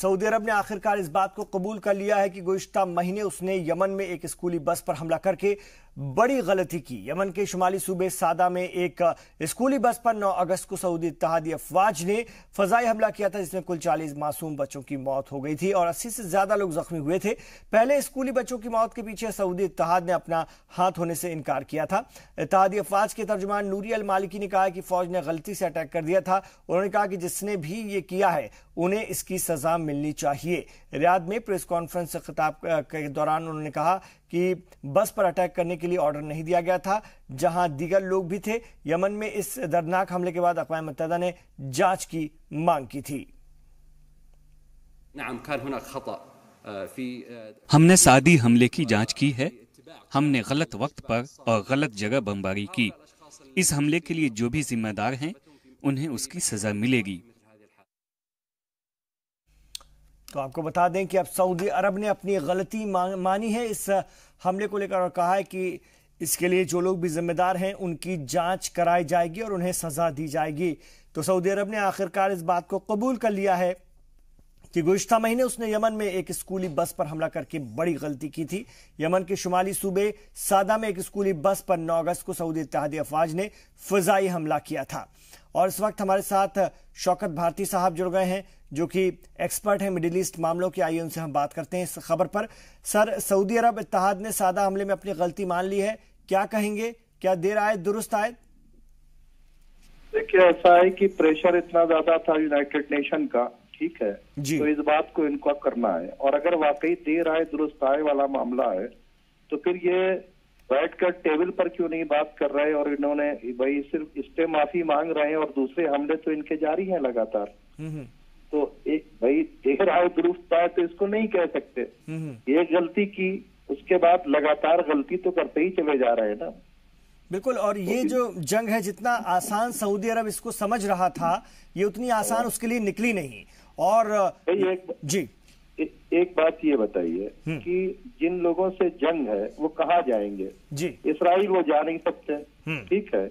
Saudi अरब ने आखिरकार इस बात को कबूल कर लिया है कि गुज़िश्ता महीने उसने यमन में एक स्कूली बस पर हमला करके बड़ी गलती की। यमन के शुमाली सूबे सादा में एक स्कूली बस पर 9 अगस्त को सऊदी इत्तेहादी अफवाज ने फजाई हमला किया था, जिसमें कुल 40 मासूम बच्चों की मौत हो गई थी और 80 से ज्यादा लोग जख्मी हुए थे। पहले स्कूली बच्चों की मौत के पीछे सऊदी इत्तेहाद ने अपना हाथ होने से इनकार किया था। इत्तेहादी अफवाज के तर्जुमान नूरी अल मालिकी ने कहा कि फौज ने गलती से अटैक कर दिया था। उन्होंने कहा कि जिसने भी ये किया है उन्हें इसकी सजा मिलनी चाहिए। रियाद में प्रेस कॉन्फ्रेंस से खिताब के दौरान उन्होंने कहा कि बस पर अटैक करने के लिए ऑर्डर नहीं दिया गया था, जहां दीगर लोग भी थे। यमन में इस दर्दनाक हमले के बाद अक़वाम मुत्तहिदा ने जांच की मांग की थी। हमने सादी हमले की जांच की है। हमने गलत वक्त पर और गलत जगह बमबारी की। इस हमले के लिए जो भी जिम्मेदार हैं उन्हें उसकी सजा मिलेगी। तो आपको बता दें कि अब सऊदी अरब ने अपनी गलती मानी है इस हमले को लेकर और कहा है कि इसके लिए जो लोग भी जिम्मेदार हैं उनकी जांच कराई जाएगी और उन्हें सजा दी जाएगी। तो सऊदी अरब ने आखिरकार इस बात को कबूल कर लिया है कि गुज़िश्ता महीने उसने यमन में एक स्कूली बस पर हमला करके बड़ी गलती की थी। यमन के शुमाली सूबे सादा में एक स्कूली बस पर 9 अगस्त को सऊदी इत्तेहादी अफवाज ने फजाई हमला किया था। और इस वक्त हमारे साथ शौकत भारती साहब जुड़ गए हैं, जो कि एक्सपर्ट हैं मिडिल ईस्ट मामलों के। आइए उनसे हम बात करते हैं इस खबर पर। सर, सऊदी अरब इत्तेहाद ने सादा हमले में अपनी गलती मान ली है, क्या कहेंगे? क्या देर आए दुरुस्त आए? देखिए, ऐसा है कि प्रेशर इतना ज्यादा था यूनाइटेड नेशन का, ठीक है, तो इस बात को इनको करना है। और अगर वाकई देर आए दुरुस्त आए वाला मामला है तो फिर ये बैठकर टेबल पर क्यों नहीं बात कर रहे? और इन्होंने भाई सिर्फ इससे माफी मांग रहे हैं और दूसरे हमले तो इनके जारी हैं लगातार। तो एक भाई देर आए दुरुस्त आए तो इसको नहीं कह सकते। ये गलती की, उसके बाद लगातार गलती तो करते ही चले जा रहे हैं ना। बिल्कुल। और ये जो जंग है, जितना आसान सऊदी अरब इसको समझ रहा था, ये उतनी आसान उसके लिए निकली नहीं। और एक बात ये बताइए कि जिन लोगों से जंग है वो कहाँ जाएंगे? जी, इसराइल वो जा नहीं सकते, ठीक है,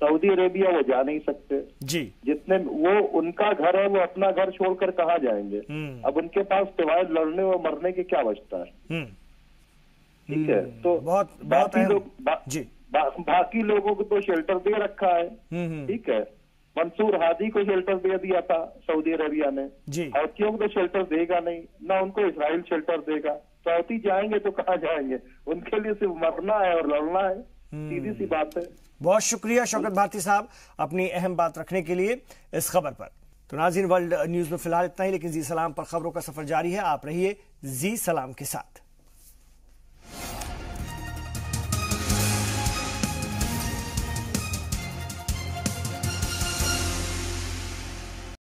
सऊदी अरेबिया वो जा नहीं सकते जी, जितने वो उनका घर है, वो अपना घर छोड़कर कहाँ जाएंगे? अब उनके पास सिवाय लड़ने और मरने के क्या बचता है? ठीक है, तो बाकी लोगों को तो शेल्टर दे रखा है, ठीक है। मंसूर हादी को शेल्टर दे दिया था सऊदी अरेबिया ने, हौतियों को तो शेल्टर देगा नहीं, ना उनको इसराइल शेल्टर देगा। तो हौती जाएंगे तो कहाँ जाएंगे? उनके लिए सिर्फ मरना है और लड़ना है, सीधी सी बात है। बहुत शुक्रिया शौकत भारती साहब अपनी अहम बात रखने के लिए इस खबर पर। तो नाज़रीन, वर्ल्ड न्यूज में फिलहाल इतना ही, लेकिन जी सलाम पर खबरों का सफर जारी है। आप रहिए जी सलाम के साथ।